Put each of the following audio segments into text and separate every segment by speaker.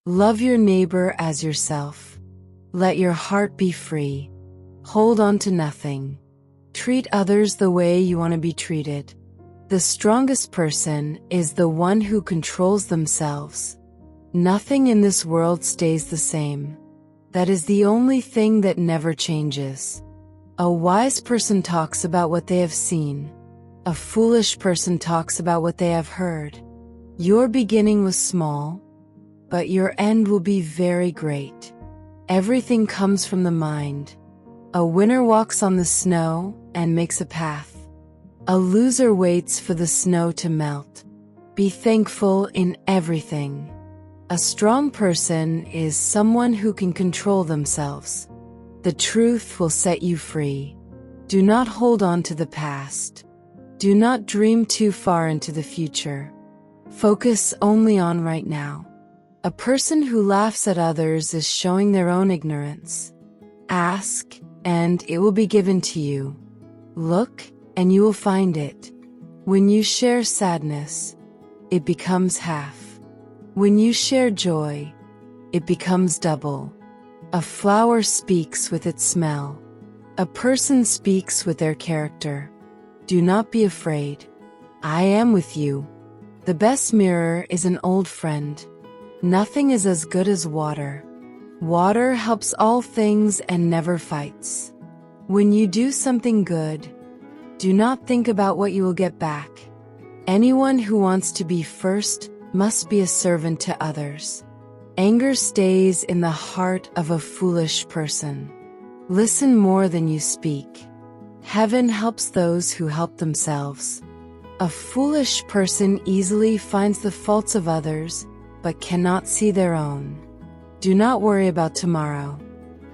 Speaker 1: Love your neighbor as yourself. Let your heart be free. Hold on to nothing. Treat others the way you want to be treated. The strongest person is the one who controls themselves. Nothing in this world stays the same. That is the only thing that never changes. A wise person talks about what they have seen. A foolish person talks about what they have heard. Your beginning was small, but your end will be very great. Everything comes from the mind. A winner walks on the snow and makes a path. A loser waits for the snow to melt. Be thankful in everything. A strong person is someone who can control themselves. The truth will set you free. Do not hold on to the past. Do not dream too far into the future. Focus only on right now. A person who laughs at others is showing their own ignorance. Ask, and it will be given to you. Look, and you will find it. When you share sadness, it becomes half. When you share joy, it becomes double. A flower speaks with its smell. A person speaks with their character. Do not be afraid. I am with you. The best mirror is an old friend. Nothing is as good as water. Water helps all things and never fights. When you do something good, do not think about what you will get back. Anyone who wants to be first must be a servant to others. Anger stays in the heart of a foolish person. Listen more than you speak. Heaven helps those who help themselves. A foolish person easily finds the faults of others, but cannot see their own. Do not worry about tomorrow.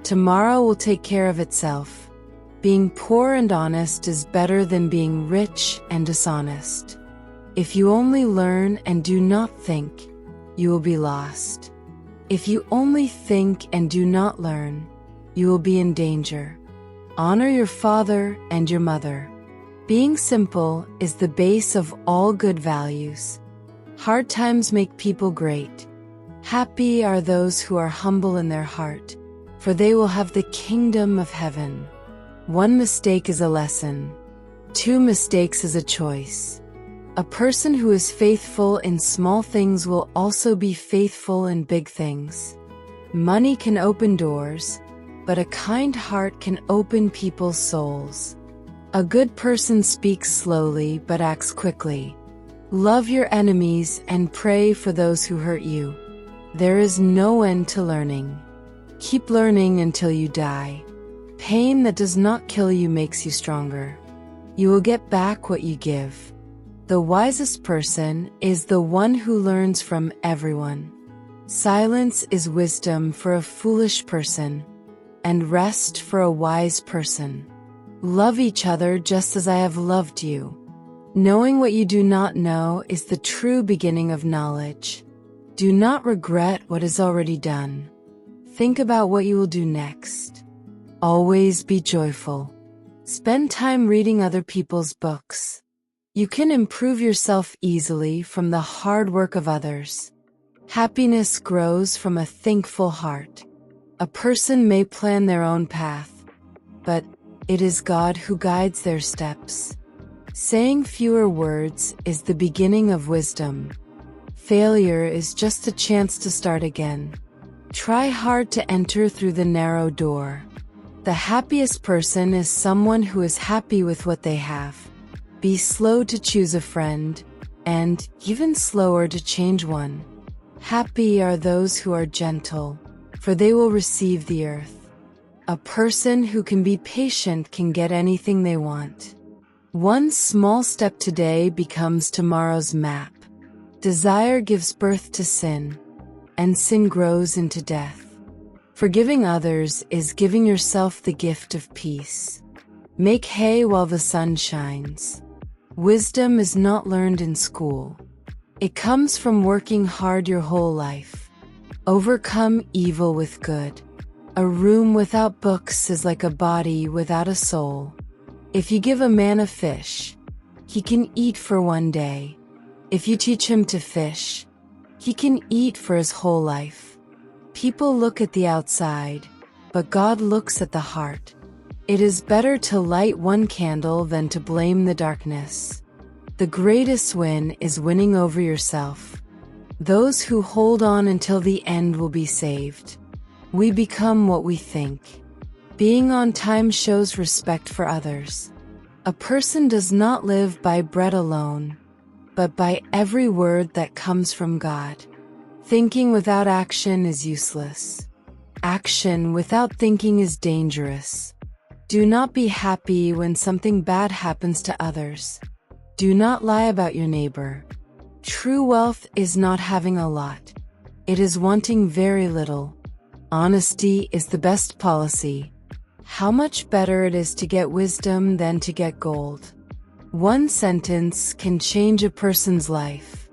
Speaker 1: Tomorrow will take care of itself. Being poor and honest is better than being rich and dishonest. If you only learn and do not think, you will be lost. If you only think and do not learn, you will be in danger. Honor your father and your mother. Being simple is the base of all good values. Hard times make people great. Happy are those who are humble in their heart, for they will have the kingdom of heaven. One mistake is a lesson. 2 mistakes is a choice. A person who is faithful in small things will also be faithful in big things. Money can open doors, but a kind heart can open people's souls. A good person speaks slowly but acts quickly. Love your enemies and pray for those who hurt you. There is no end to learning. Keep learning until you die. Pain that does not kill you makes you stronger. You will get back what you give. The wisest person is the one who learns from everyone. Silence is wisdom for a foolish person, and rest for a wise person. Love each other just as I have loved you. Knowing what you do not know is the true beginning of knowledge. Do not regret what is already done. Think about what you will do next. Always be joyful. Spend time reading other people's books. You can improve yourself easily from the hard work of others. Happiness grows from a thankful heart. A person may plan their own path, but it is God who guides their steps. Saying fewer words is the beginning of wisdom. Failure is just a chance to start again. Try hard to enter through the narrow door. The happiest person is someone who is happy with what they have. Be slow to choose a friend, and even slower to change one. Happy are those who are gentle, for they will receive the earth. A person who can be patient can get anything they want. One small step today becomes tomorrow's map. Desire gives birth to sin, and sin grows into death. Forgiving others is giving yourself the gift of peace. Make hay while the sun shines. Wisdom is not learned in school. It comes from working hard your whole life. Overcome evil with good. A room without books is like a body without a soul. If you give a man a fish, he can eat for one day. If you teach him to fish, he can eat for his whole life. People look at the outside, but God looks at the heart. It is better to light one candle than to blame the darkness. The greatest win is winning over yourself. Those who hold on until the end will be saved. We become what we think. Being on time shows respect for others. A person does not live by bread alone, but by every word that comes from God. Thinking without action is useless. Action without thinking is dangerous. Do not be happy when something bad happens to others. Do not lie about your neighbor. True wealth is not having a lot. It is wanting very little. Honesty is the best policy. How much better it is to get wisdom than to get gold. One sentence can change a person's life.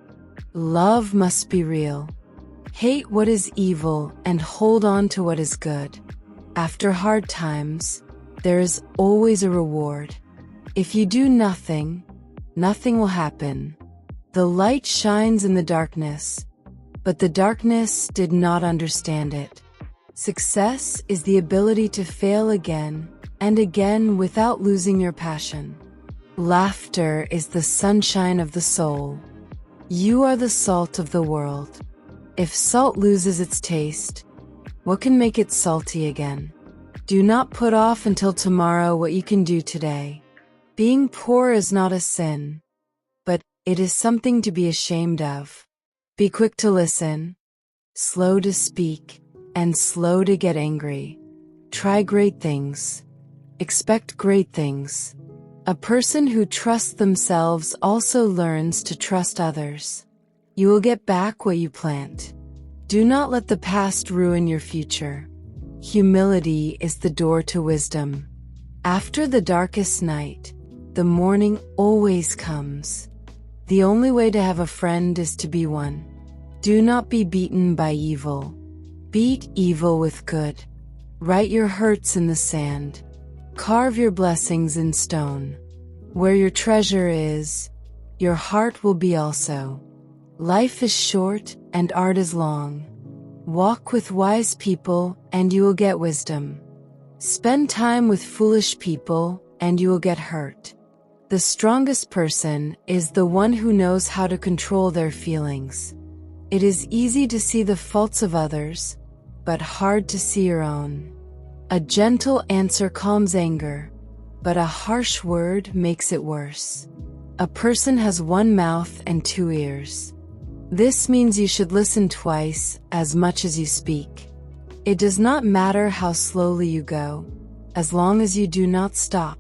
Speaker 1: Love must be real. Hate what is evil and hold on to what is good. After hard times, there is always a reward. If you do nothing, nothing will happen. The light shines in the darkness, but the darkness did not understand it. Success is the ability to fail again and again without losing your passion. Laughter is the sunshine of the soul. You are the salt of the world. If salt loses its taste, what can make it salty again? Do not put off until tomorrow what you can do today. Being poor is not a sin, but it is something to be ashamed of. Be quick to listen, slow to speak, and slow to get angry. Try great things. Expect great things. A person who trusts themselves also learns to trust others. You will get back what you plant. Do not let the past ruin your future. Humility is the door to wisdom. After the darkest night, the morning always comes. The only way to have a friend is to be one. Do not be beaten by evil. Beat evil with good. Write your hurts in the sand. Carve your blessings in stone. Where your treasure is, your heart will be also. Life is short and art is long. Walk with wise people and you will get wisdom. Spend time with foolish people and you will get hurt. The strongest person is the one who knows how to control their feelings. It is easy to see the faults of others, but hard to see your own. A gentle answer calms anger, but a harsh word makes it worse. A person has one mouth and two ears. This means you should listen twice as much as you speak. It does not matter how slowly you go, as long as you do not stop.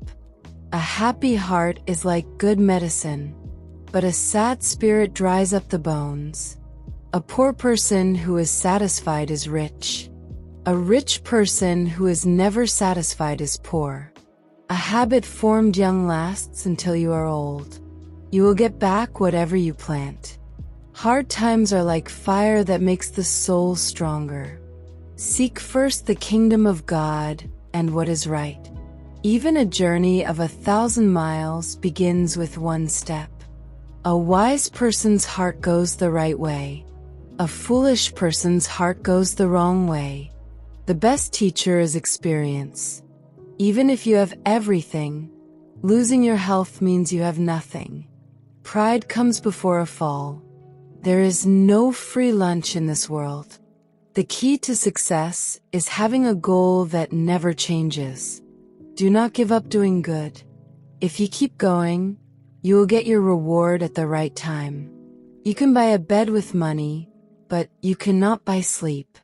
Speaker 1: A happy heart is like good medicine, but a sad spirit dries up the bones. A poor person who is satisfied is rich. A rich person who is never satisfied is poor. A habit formed young lasts until you are old. You will get back whatever you plant. Hard times are like fire that makes the soul stronger. Seek first the kingdom of God and what is right. Even a journey of 1,000 miles begins with one step. A wise person's heart goes the right way. A foolish person's heart goes the wrong way. The best teacher is experience. Even if you have everything, losing your health means you have nothing. Pride comes before a fall. There is no free lunch in this world. The key to success is having a goal that never changes. Do not give up doing good. If you keep going, you will get your reward at the right time. You can buy a bed with money, but you cannot buy sleep.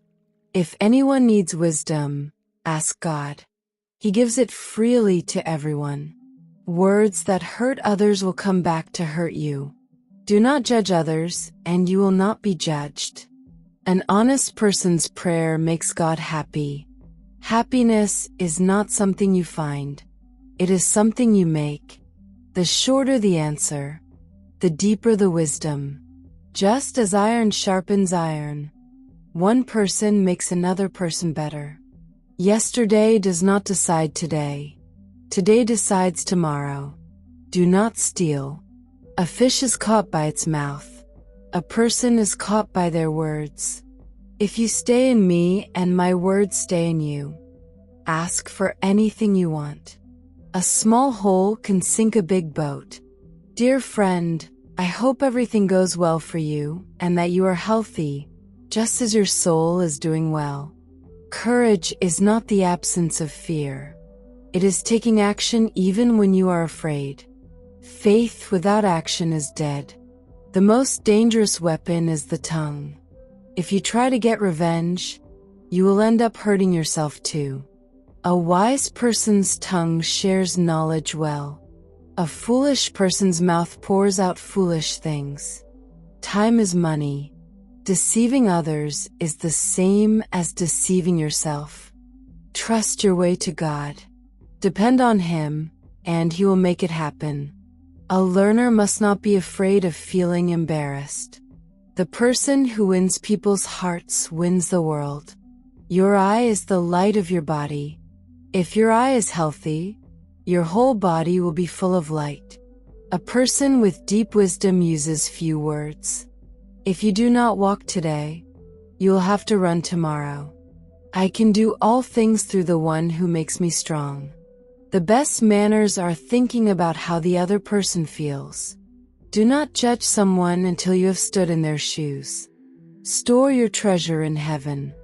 Speaker 1: If anyone needs wisdom, ask God. He gives it freely to everyone. Words that hurt others will come back to hurt you. Do not judge others, and you will not be judged. An honest person's prayer makes God happy. Happiness is not something you find. It is something you make. The shorter the answer, the deeper the wisdom. Just as iron sharpens iron, one person makes another person better. Yesterday does not decide today. Today decides tomorrow. Do not steal. A fish is caught by its mouth. A person is caught by their words. If you stay in me and my words stay in you, ask for anything you want. A small hole can sink a big boat. Dear friend, I hope everything goes well for you and that you are healthy, just as your soul is doing well. Courage is not the absence of fear. It is taking action even when you are afraid. Faith without action is dead. The most dangerous weapon is the tongue. If you try to get revenge, you will end up hurting yourself too. A wise person's tongue shares knowledge well. A foolish person's mouth pours out foolish things. Time is money. Deceiving others is the same as deceiving yourself. Trust your way to God. Depend on Him, and He will make it happen. A learner must not be afraid of feeling embarrassed. The person who wins people's hearts wins the world. Your eye is the light of your body. If your eye is healthy, your whole body will be full of light. A person with deep wisdom uses few words. If you do not walk today, you will have to run tomorrow. I can do all things through the one who makes me strong. The best manners are thinking about how the other person feels. Do not judge someone until you have stood in their shoes. Store your treasure in heaven.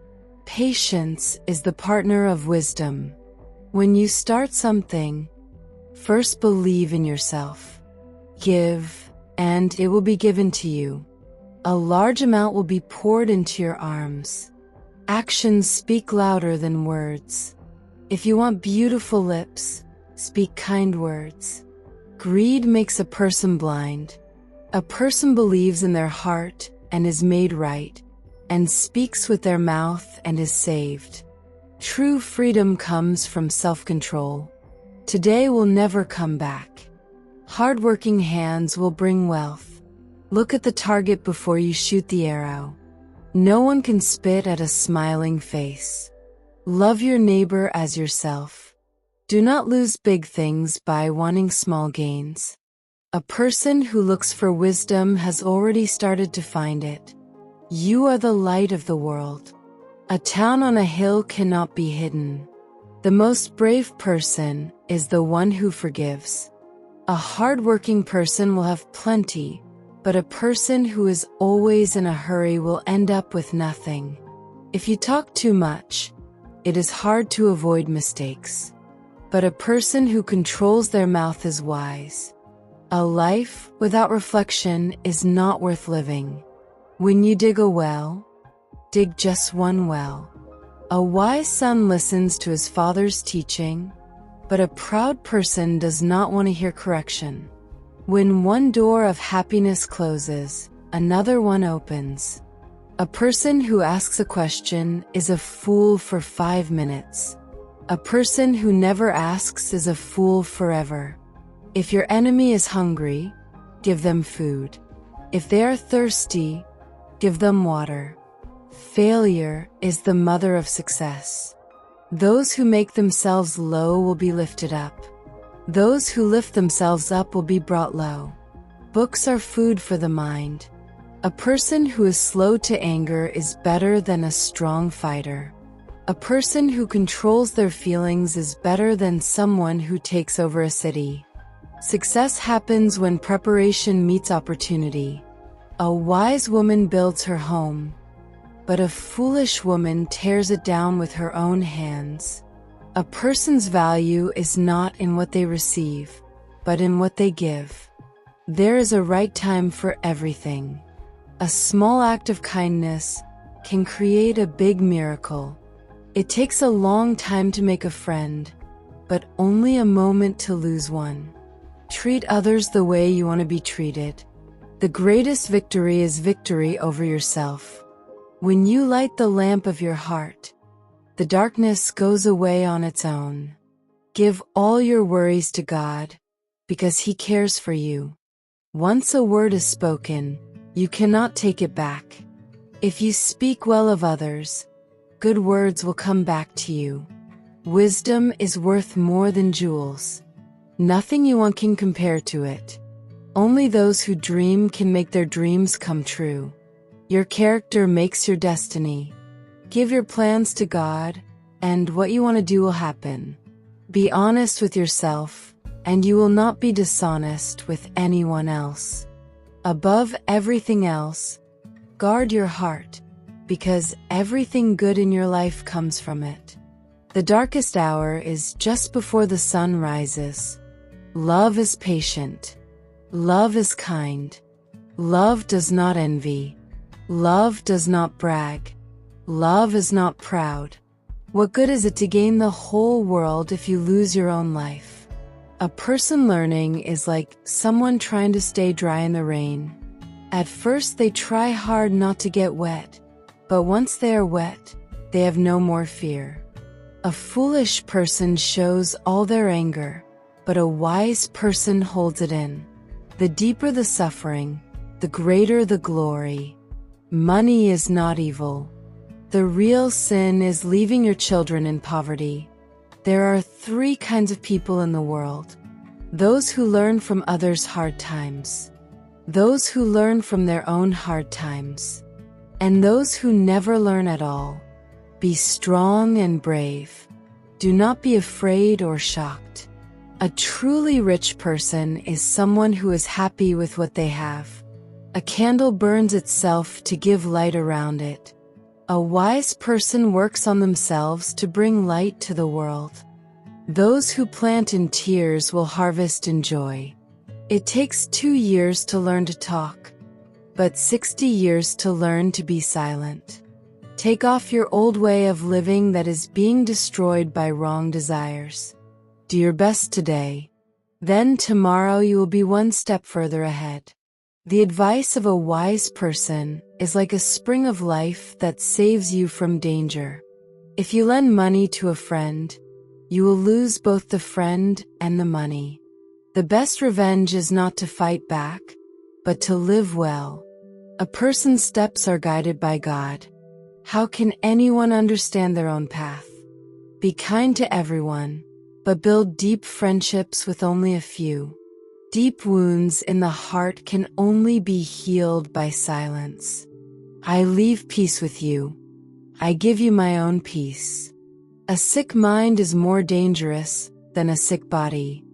Speaker 1: Patience is the partner of wisdom. When you start something, first believe in yourself. Give, and it will be given to you. A large amount will be poured into your arms. Actions speak louder than words. If you want beautiful lips, speak kind words. Greed makes a person blind. A person believes in their heart and is made right, and speaks with their mouth and is saved. True freedom comes from self-control. Today will never come back. Hard-working hands will bring wealth. Look at the target before you shoot the arrow. No one can spit at a smiling face. Love your neighbor as yourself. Do not lose big things by wanting small gains. A person who looks for wisdom has already started to find it. You are the light of the world. A town on a hill cannot be hidden. The most brave person is the one who forgives. A hard-working person will have plenty, but a person who is always in a hurry will end up with nothing. If you talk too much, it is hard to avoid mistakes. But a person who controls their mouth is wise. A life without reflection is not worth living. When you dig a well, dig just one well. A wise son listens to his father's teaching, but a proud person does not want to hear correction. When one door of happiness closes, another one opens. A person who asks a question is a fool for 5 minutes. A person who never asks is a fool forever. If your enemy is hungry, give them food. If they are thirsty, give them water. Failure is the mother of success. Those who make themselves low will be lifted up. Those who lift themselves up will be brought low. Books are food for the mind. A person who is slow to anger is better than a strong fighter. A person who controls their feelings is better than someone who takes over a city. Success happens when preparation meets opportunity. A wise woman builds her home, but a foolish woman tears it down with her own hands. A person's value is not in what they receive, but in what they give. There is a right time for everything. A small act of kindness can create a big miracle. It takes a long time to make a friend, but only a moment to lose one. Treat others the way you want to be treated. The greatest victory is victory over yourself. When you light the lamp of your heart, the darkness goes away on its own. Give all your worries to God, because He cares for you. Once a word is spoken, you cannot take it back. If you speak well of others, good words will come back to you. Wisdom is worth more than jewels. Nothing you want can compare to it. Only those who dream can make their dreams come true. Your character makes your destiny. Give your plans to God, and what you want to do will happen. Be honest with yourself, and you will not be dishonest with anyone else. Above everything else, guard your heart, because everything good in your life comes from it. The darkest hour is just before the sun rises. Love is patient. Love is kind. Love does not envy. Love does not brag. Love is not proud. What good is it to gain the whole world if you lose your own life? A person learning is like someone trying to stay dry in the rain. At first they try hard not to get wet, but once they are wet, they have no more fear. A foolish person shows all their anger, but a wise person holds it in. The deeper the suffering, the greater the glory. Money is not evil. The real sin is leaving your children in poverty. There are 3 kinds of people in the world: those who learn from others' hard times, those who learn from their own hard times, and those who never learn at all. Be strong and brave. Do not be afraid or shocked. A truly rich person is someone who is happy with what they have. A candle burns itself to give light around it. A wise person works on themselves to bring light to the world. Those who plant in tears will harvest in joy. It takes 2 years to learn to talk, but 60 years to learn to be silent. Take off your old way of living that is being destroyed by wrong desires. Do your best today. Then tomorrow you will be one step further ahead. The advice of a wise person is like a spring of life that saves you from danger. If you lend money to a friend, you will lose both the friend and the money. The best revenge is not to fight back, but to live well. A person's steps are guided by God. How can anyone understand their own path? Be kind to everyone, but build deep friendships with only a few. Deep wounds in the heart can only be healed by silence. I leave peace with you. I give you my own peace. A sick mind is more dangerous than a sick body.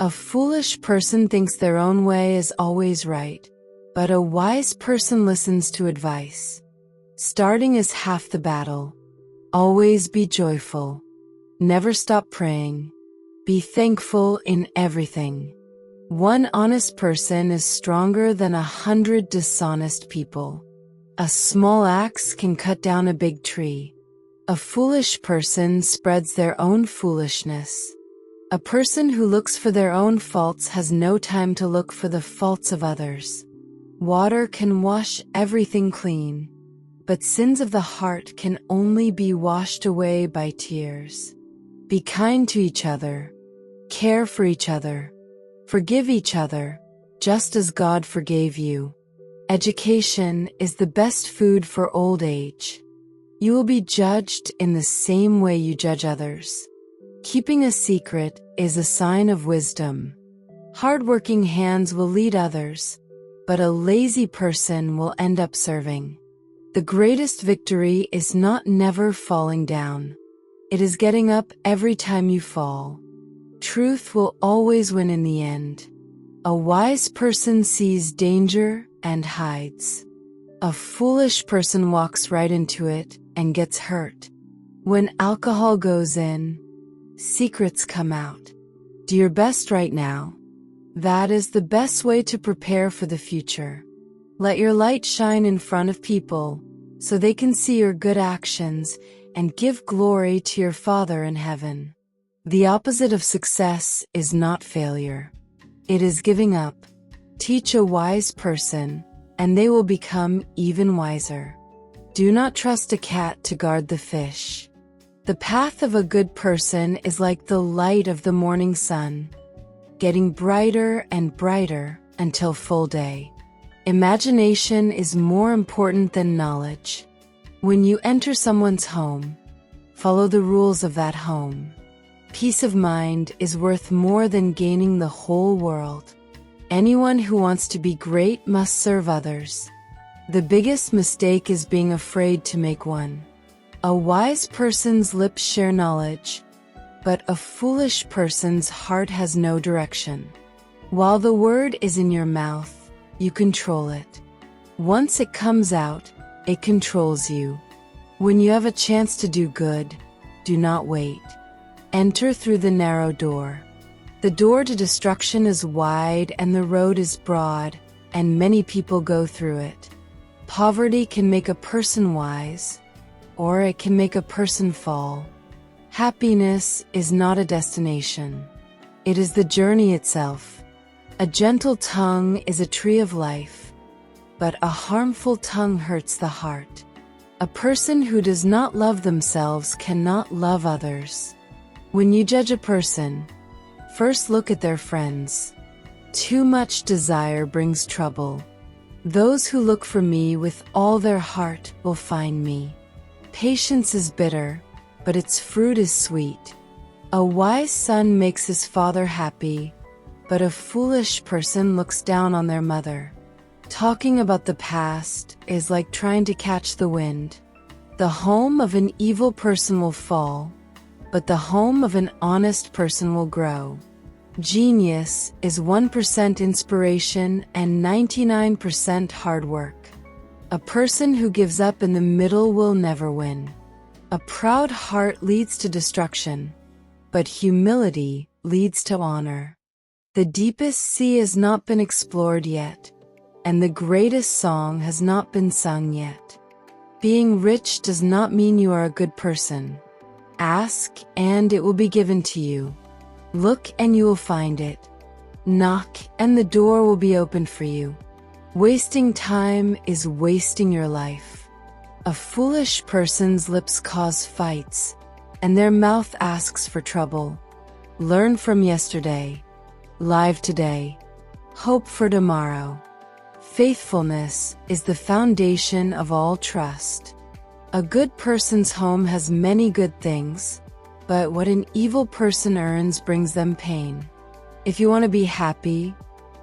Speaker 1: A foolish person thinks their own way is always right, but a wise person listens to advice. Starting is half the battle. Always be joyful. Never stop praying. Be thankful in everything. One honest person is stronger than 100 dishonest people. A small axe can cut down a big tree. A foolish person spreads their own foolishness. A person who looks for their own faults has no time to look for the faults of others. Water can wash everything clean, but sins of the heart can only be washed away by tears. Be kind to each other. Care for each other. Forgive each other, just as God forgave you. Education is the best food for old age. You will be judged in the same way you judge others. Keeping a secret is a sign of wisdom. Hard-working hands will lead others, but a lazy person will end up serving. The greatest victory is not never falling down. It is getting up every time you fall. Truth will always win in the end. A wise person sees danger and hides. A foolish person walks right into it and gets hurt. When alcohol goes in, secrets come out. Do your best right now. That is the best way to prepare for the future. Let your light shine in front of people so they can see your good actions and give glory to your Father in heaven. The opposite of success is not failure. It is giving up. Teach a wise person, and they will become even wiser. Do not trust a cat to guard the fish. The path of a good person is like the light of the morning sun, getting brighter and brighter until full day. Imagination is more important than knowledge. When you enter someone's home, follow the rules of that home. Peace of mind is worth more than gaining the whole world. Anyone who wants to be great must serve others. The biggest mistake is being afraid to make one. A wise person's lips share knowledge, but a foolish person's heart has no direction. While the word is in your mouth, you control it. Once it comes out, it controls you. When you have a chance to do good, do not wait. Enter through the narrow door. The door to destruction is wide and the road is broad, and many people go through it. Poverty can make a person wise, or it can make a person fall. Happiness is not a destination. It is the journey itself. A gentle tongue is a tree of life, but a harmful tongue hurts the heart. A person who does not love themselves cannot love others. When you judge a person, first look at their friends. Too much desire brings trouble. Those who look for me with all their heart will find me. Patience is bitter, but its fruit is sweet. A wise son makes his father happy, but a foolish person looks down on their mother. Talking about the past is like trying to catch the wind. The home of an evil person will fall, but the home of an honest person will grow. Genius is 1% inspiration and 99% hard work. A person who gives up in the middle will never win. A proud heart leads to destruction, but humility leads to honor. The deepest sea has not been explored yet, and the greatest song has not been sung yet. Being rich does not mean you are a good person. Ask, and it will be given to you. Look, and you will find it. Knock, and the door will be opened for you. Wasting time is wasting your life. A foolish person's lips cause fights, and their mouth asks for trouble. Learn from yesterday. Live today. Hope for tomorrow. Faithfulness is the foundation of all trust. A good person's home has many good things, but what an evil person earns brings them pain. If you want to be happy,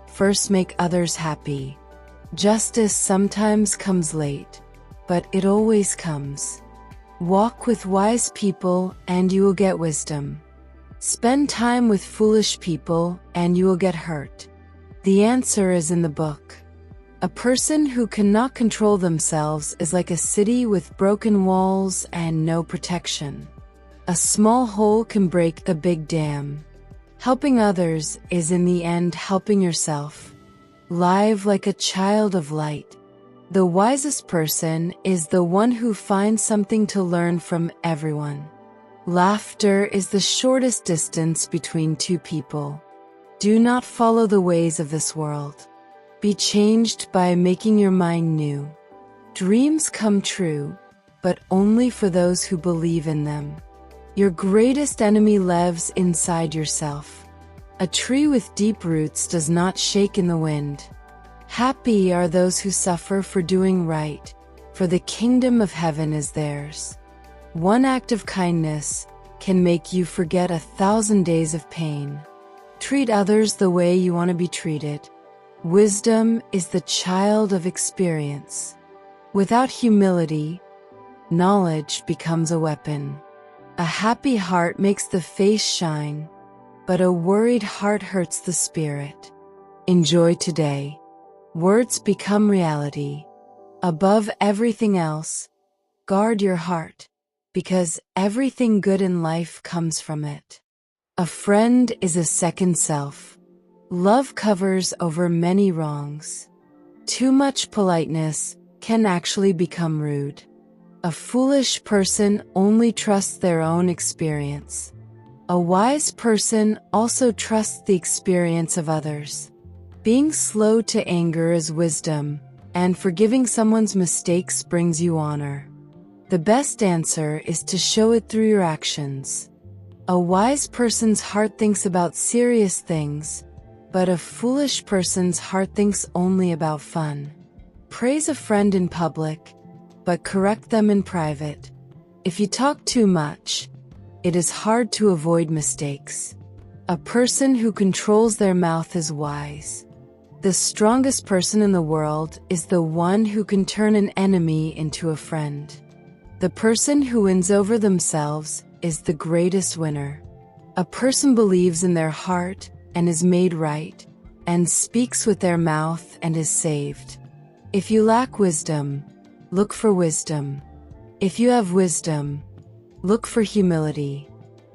Speaker 1: first make others happy. Justice sometimes comes late, but it always comes. Walk with wise people and you will get wisdom. Spend time with foolish people and you will get hurt. The answer is in the book. A person who cannot control themselves is like a city with broken walls and no protection. A small hole can break a big dam. Helping others is in the end helping yourself. Live like a child of light. The wisest person is the one who finds something to learn from everyone. Laughter is the shortest distance between two people. Do not follow the ways of this world. Be changed by making your mind new. Dreams come true, but only for those who believe in them. Your greatest enemy lives inside yourself. A tree with deep roots does not shake in the wind. Happy are those who suffer for doing right, for the kingdom of heaven is theirs. One act of kindness can make you forget 1,000 days of pain. Treat others the way you want to be treated. Wisdom is the child of experience. Without humility, knowledge becomes a weapon. A happy heart makes the face shine, but a worried heart hurts the spirit. Enjoy today. Words become reality. Above everything else, guard your heart, because everything good in life comes from it. A friend is a second self. Love covers over many wrongs. Too much politeness can actually become rude. A foolish person only trusts their own experience. A wise person also trusts the experience of others. Being slow to anger is wisdom, and forgiving someone's mistakes brings you honor. The best answer is to show it through your actions. A wise person's heart thinks about serious things, but a foolish person's heart thinks only about fun. Praise a friend in public, but correct them in private. If you talk too much, it is hard to avoid mistakes. A person who controls their mouth is wise. The strongest person in the world is the one who can turn an enemy into a friend. The person who wins over themselves is the greatest winner. A person believes in their heart and is made right, and speaks with their mouth and is saved. If you lack wisdom, look for wisdom. If you have wisdom, look for humility.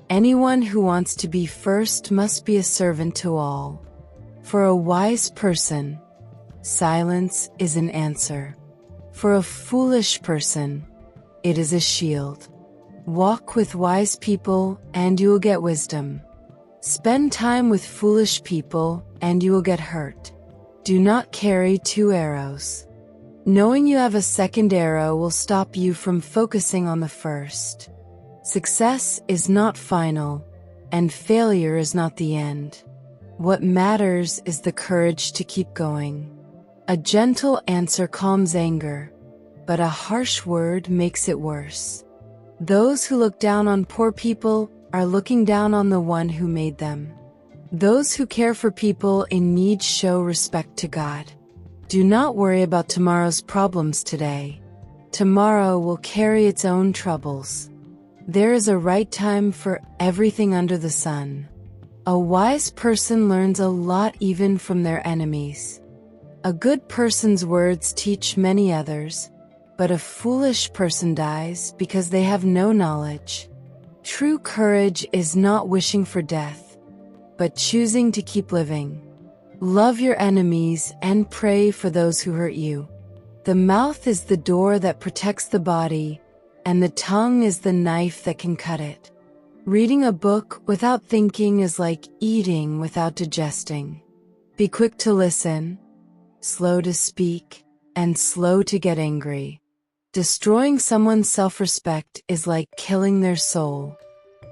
Speaker 1: Anyone who wants to be first must be a servant to all. For a wise person, silence is an answer. For a foolish person, it is a shield. Walk with wise people and you will get wisdom. Spend time with foolish people and you will get hurt. Do not carry two arrows. Knowing you have a second arrow will stop you from focusing on the first. Success is not final, and failure is not the end. What matters is the courage to keep going. A gentle answer calms anger, but a harsh word makes it worse. Those who look down on poor people are looking down on the one who made them. Those who care for people in need show respect to God. Do not worry about tomorrow's problems today. Tomorrow will carry its own troubles. There is a right time for everything under the sun. A wise person learns a lot even from their enemies. A good person's words teach many others, but a foolish person dies because they have no knowledge. True courage is not wishing for death, but choosing to keep living. Love your enemies and pray for those who hurt you. The mouth is the door that protects the body, and the tongue is the knife that can cut it. Reading a book without thinking is like eating without digesting. Be quick to listen, slow to speak, and slow to get angry. Destroying someone's self-respect is like killing their soul.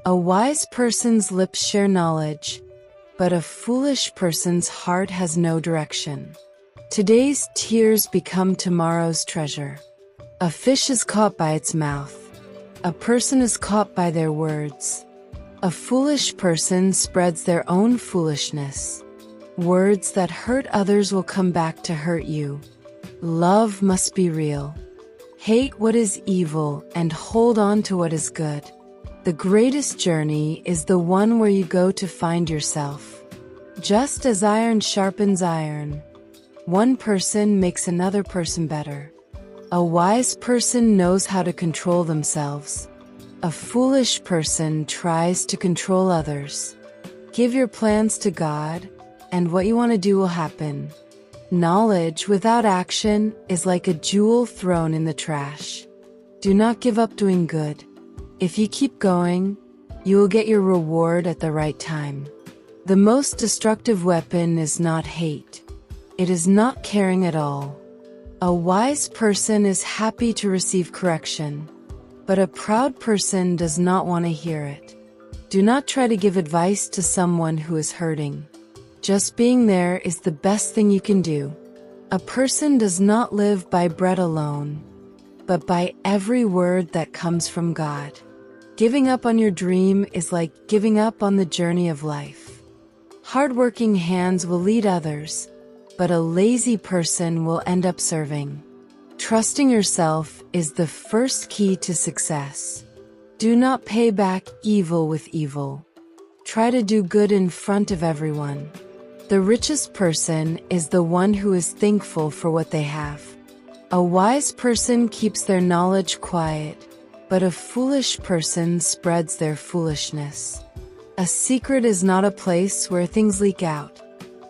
Speaker 1: A wise person's lips share knowledge, but a foolish person's heart has no direction. Today's tears become tomorrow's treasure. A fish is caught by its mouth. A person is caught by their words. A foolish person spreads their own foolishness. Words that hurt others will come back to hurt you. Love must be real. Hate what is evil and hold on to what is good. The greatest journey is the one where you go to find yourself. Just as iron sharpens iron, one person makes another person better. A wise person knows how to control themselves. A foolish person tries to control others. Give your plans to God, and what you want to do will happen. Knowledge without action is like a jewel thrown in the trash. Do not give up doing good. If you keep going, you will get your reward at the right time. The most destructive weapon is not hate. It is not caring at all. A wise person is happy to receive correction, but a proud person does not want to hear it. Do not try to give advice to someone who is hurting. Just being there is the best thing you can do. A person does not live by bread alone, but by every word that comes from God. Giving up on your dream is like giving up on the journey of life. Hardworking hands will lead others, but a lazy person will end up serving. Trusting yourself is the first key to success. Do not pay back evil with evil. Try to do good in front of everyone. The richest person is the one who is thankful for what they have. A wise person keeps their knowledge quiet, but a foolish person spreads their foolishness. A secret is not a place where things leak out.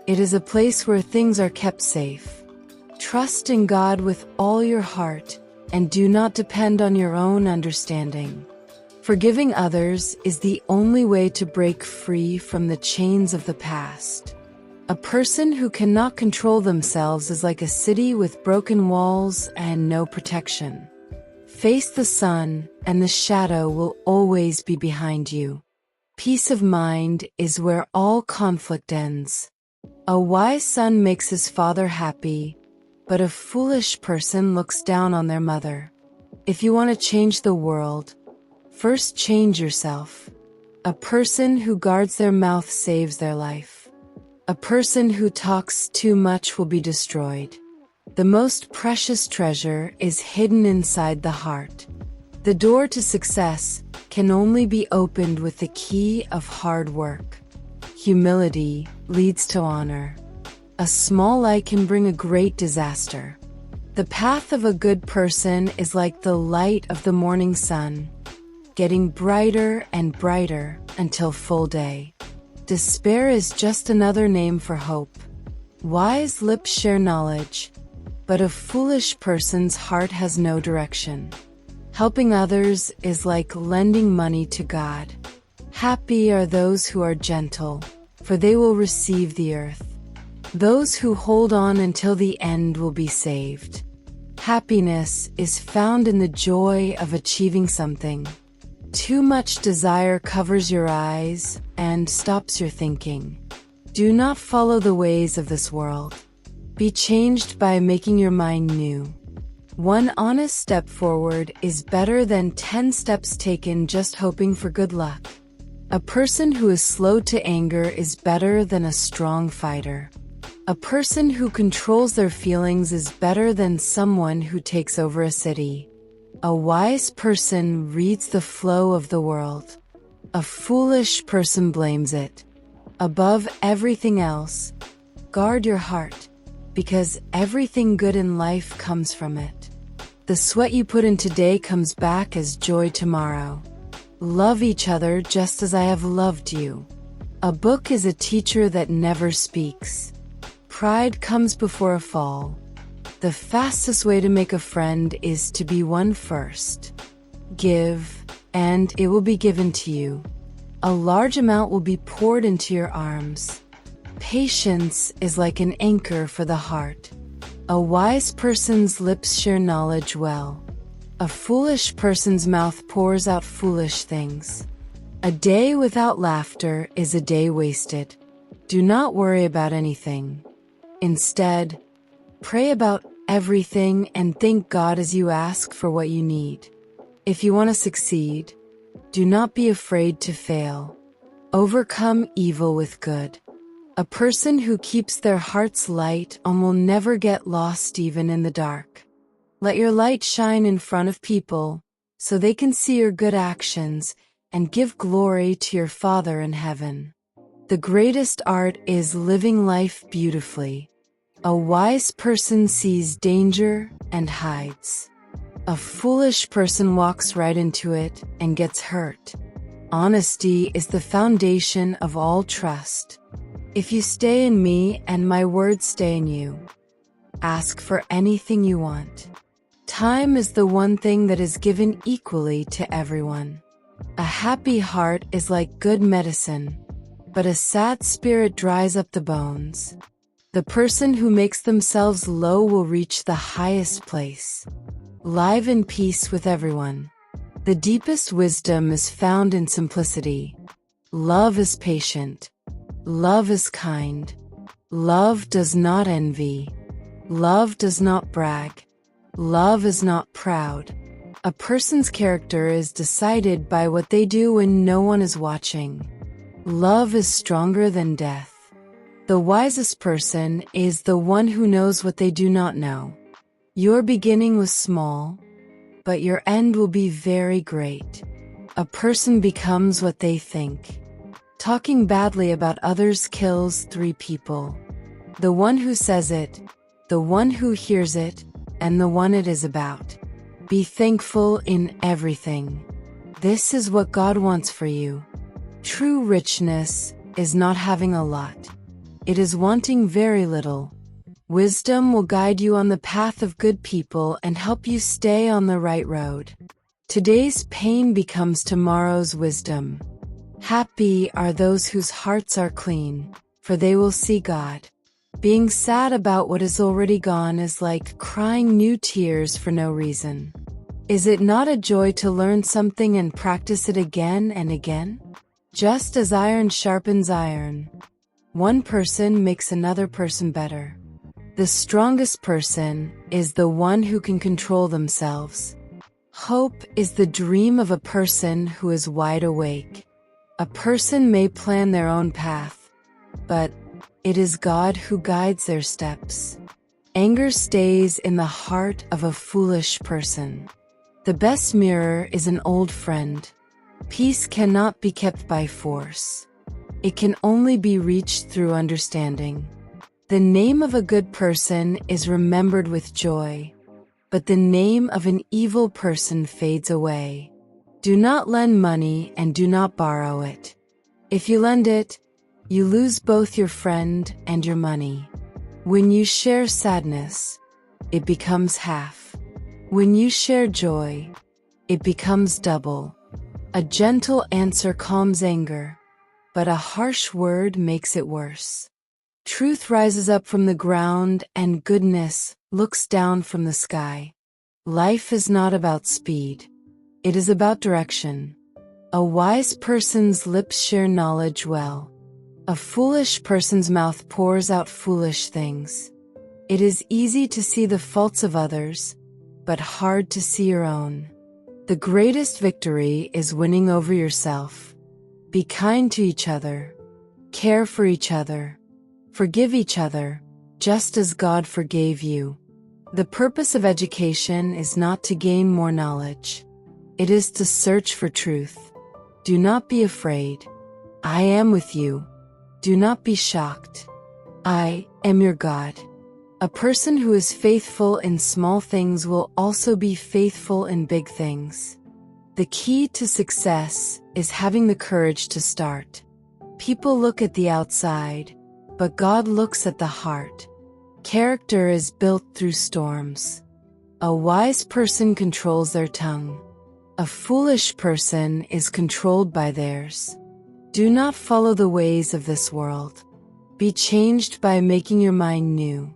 Speaker 1: It is a place where things are kept safe. Trust in God with all your heart, and do not depend on your own understanding. Forgiving others is the only way to break free from the chains of the past. A person who cannot control themselves is like a city with broken walls and no protection. Face the sun, and the shadow will always be behind you. Peace of mind is where all conflict ends. A wise son makes his father happy, but a foolish person looks down on their mother. If you want to change the world, first change yourself. A person who guards their mouth saves their life. A person who talks too much will be destroyed. The most precious treasure is hidden inside the heart. The door to success can only be opened with the key of hard work. Humility leads to honor. A small lie can bring a great disaster. The path of a good person is like the light of the morning sun, getting brighter and brighter until full day. Despair is just another name for hope. Wise lips share knowledge, but a foolish person's heart has no direction. Helping others is like lending money to God. Happy are those who are gentle, for they will receive the earth. Those who hold on until the end will be saved. Happiness is found in the joy of achieving something. Too much desire covers your eyes and stops your thinking. Do not follow the ways of this world. Be changed by making your mind new. One honest step forward is better than 10 steps taken just hoping for good luck. A person who is slow to anger is better than a strong fighter. A person who controls their feelings is better than someone who takes over a city. A wise person reads the flow of the world. A foolish person blames it. Above everything else, guard your heart, because everything good in life comes from it. The sweat you put in today comes back as joy tomorrow. Love each other just as I have loved you. A book is a teacher that never speaks. Pride comes before a fall. The fastest way to make a friend is to be one first. Give, and it will be given to you. A large amount will be poured into your arms. Patience is like an anchor for the heart. A wise person's lips share knowledge well. A foolish person's mouth pours out foolish things. A day without laughter is a day wasted. Do not worry about anything. Instead, pray about everything and thank God as you ask for what you need. If you want to succeed, do not be afraid to fail. Overcome evil with good. A person who keeps their heart's light on will never get lost even in the dark. Let your light shine in front of people, so they can see your good actions and give glory to your Father in heaven. The greatest art is living life beautifully. A wise person sees danger and hides. A foolish person walks right into it and gets hurt. Honesty is the foundation of all trust. If you stay in me and my words stay in you, ask for anything you want. Time is the one thing that is given equally to everyone. A happy heart is like good medicine, but a sad spirit dries up the bones. The person who makes themselves low will reach the highest place. Live in peace with everyone. The deepest wisdom is found in simplicity. Love is patient. Love is kind. Love does not envy. Love does not brag. Love is not proud. A person's character is decided by what they do when no one is watching. Love is stronger than death. The wisest person is the one who knows what they do not know. Your beginning was small, but your end will be very great. A person becomes what they think. Talking badly about others kills 3 people. The one who says it, the one who hears it, and the one it is about. Be thankful in everything. This is what God wants for you. True richness is not having a lot. It is wanting very little. Wisdom will guide you on the path of good people and help you stay on the right road. Today's pain becomes tomorrow's wisdom. Happy are those whose hearts are clean, for they will see God. Being sad about what is already gone is like crying new tears for no reason. Is it not a joy to learn something and practice it again and again? Just as iron sharpens iron, one person makes another person better. The strongest person is the one who can control themselves. Hope is the dream of a person who is wide awake. A person may plan their own path, but it is God who guides their steps. Anger stays in the heart of a foolish person. The best mirror is an old friend. Peace cannot be kept by force. It can only be reached through understanding. The name of a good person is remembered with joy, but the name of an evil person fades away. Do not lend money and do not borrow it. If you lend it, you lose both your friend and your money. When you share sadness, it becomes half. When you share joy, it becomes double. A gentle answer calms anger, but a harsh word makes it worse. Truth rises up from the ground and goodness looks down from the sky. Life is not about speed. It is about direction. A wise person's lips share knowledge well. A foolish person's mouth pours out foolish things. It is easy to see the faults of others, but hard to see your own. The greatest victory is winning over yourself. Be kind to each other. Care for each other. Forgive each other, just as God forgave you. The purpose of education is not to gain more knowledge. It is to search for truth. Do not be afraid. I am with you. Do not be shocked. I am your God. A person who is faithful in small things will also be faithful in big things. The key to success is having the courage to start. People look at the outside, but God looks at the heart. Character is built through storms. A wise person controls their tongue. A foolish person is controlled by theirs. Do not follow the ways of this world. Be changed by making your mind new.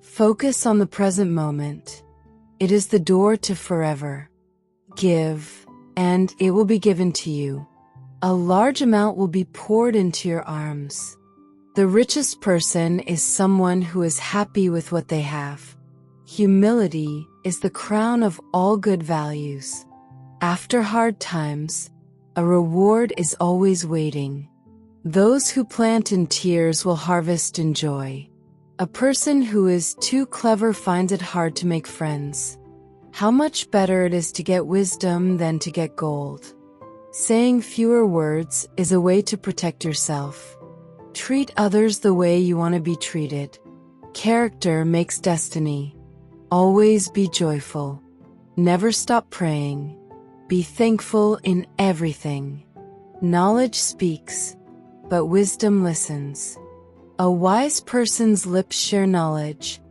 Speaker 1: Focus on the present moment. It is the door to forever. Give, and it will be given to you. A large amount will be poured into your arms. The richest person is someone who is happy with what they have. Humility is the crown of all good values. After hard times, a reward is always waiting. Those who plant in tears will harvest in joy. A person who is too clever finds it hard to make friends. How much better it is to get wisdom than to get gold. Saying fewer words is a way to protect yourself. Treat others the way you want to be treated. Character makes destiny. Always be joyful. Never stop praying. Be thankful in everything. Knowledge speaks, but wisdom listens. A wise person's lips share knowledge,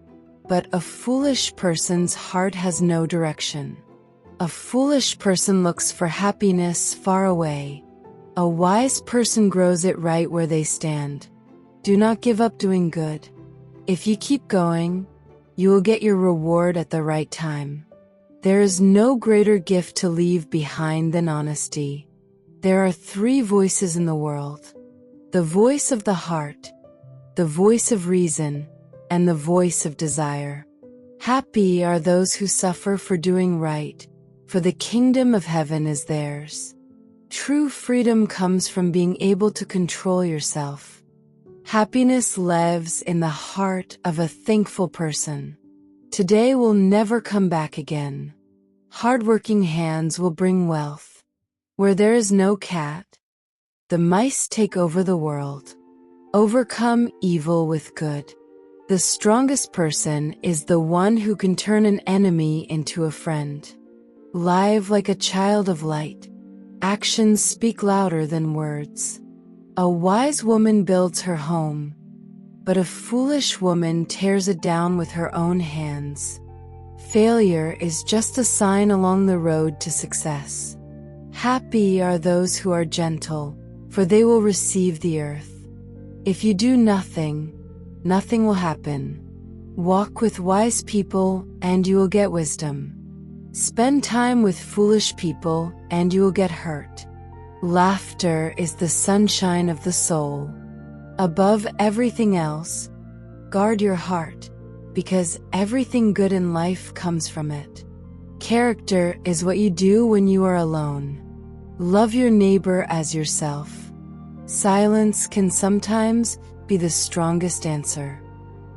Speaker 1: but a foolish person's heart has no direction. A foolish person looks for happiness far away. A wise person grows it right where they stand. Do not give up doing good. If you keep going, you will get your reward at the right time. There is no greater gift to leave behind than honesty. There are 3 voices in the world: the voice of the heart, the voice of reason, and the voice of desire. Happy are those who suffer for doing right, for the kingdom of heaven is theirs. True freedom comes from being able to control yourself. Happiness lives in the heart of a thankful person. Today will never come back again. Hardworking hands will bring wealth. Where there is no cat, the mice take over the world. Overcome evil with good. The strongest person is the one who can turn an enemy into a friend. Live like a child of light. Actions speak louder than words. A wise woman builds her home, but a foolish woman tears it down with her own hands. Failure is just a sign along the road to success. Happy are those who are gentle, for they will receive the earth. If you do nothing, nothing will happen. Walk with wise people, and you will get wisdom. Spend time with foolish people, and you will get hurt. Laughter is the sunshine of the soul. Above everything else, guard your heart, because everything good in life comes from it. Character is what you do when you are alone. Love your neighbor as yourself. Silence can sometimes be the strongest answer.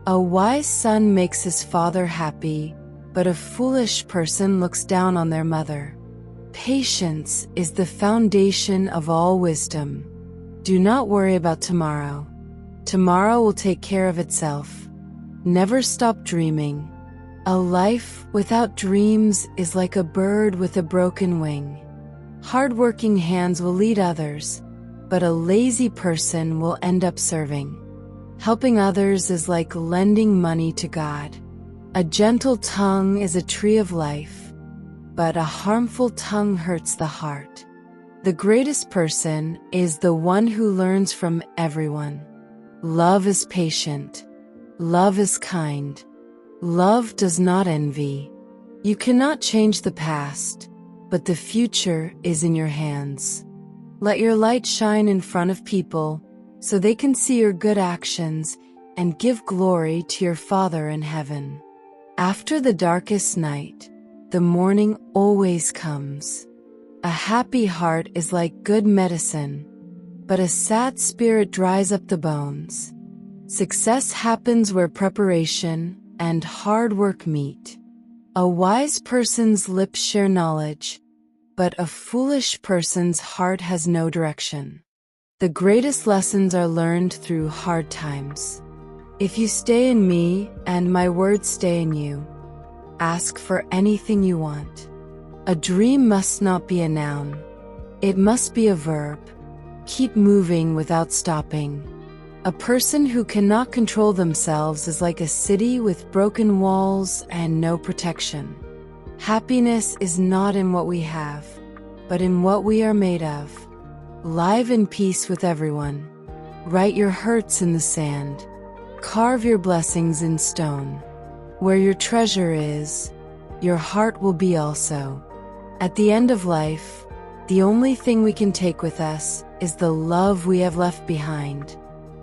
Speaker 1: A wise son makes his father happy, but a foolish person looks down on their mother. Patience is the foundation of all wisdom. Do not worry about tomorrow. Tomorrow will take care of itself. Never stop dreaming. A life without dreams is like a bird with a broken wing. Hard-working hands will lead others, but a lazy person will end up serving. Helping others is like lending money to God. A gentle tongue is a tree of life, but a harmful tongue hurts the heart. The greatest person is the one who learns from everyone. Love is patient. Love is kind. Love does not envy. You cannot change the past, but the future is in your hands. Let your light shine in front of people so they can see your good actions and give glory to your Father in heaven. After the darkest night, the morning always comes. A happy heart is like good medicine, but a sad spirit dries up the bones. Success happens where preparation and hard work meet. A wise person's lips share knowledge, but a foolish person's heart has no direction. The greatest lessons are learned through hard times. If you stay in me and my words stay in you, ask for anything you want. A dream must not be a noun. It must be a verb. Keep moving without stopping. A person who cannot control themselves is like a city with broken walls and no protection. Happiness is not in what we have, but in what we are made of. Live in peace with everyone. Write your hurts in the sand. Carve your blessings in stone. Where your treasure is, your heart will be also. At the end of life, the only thing we can take with us is the love we have left behind.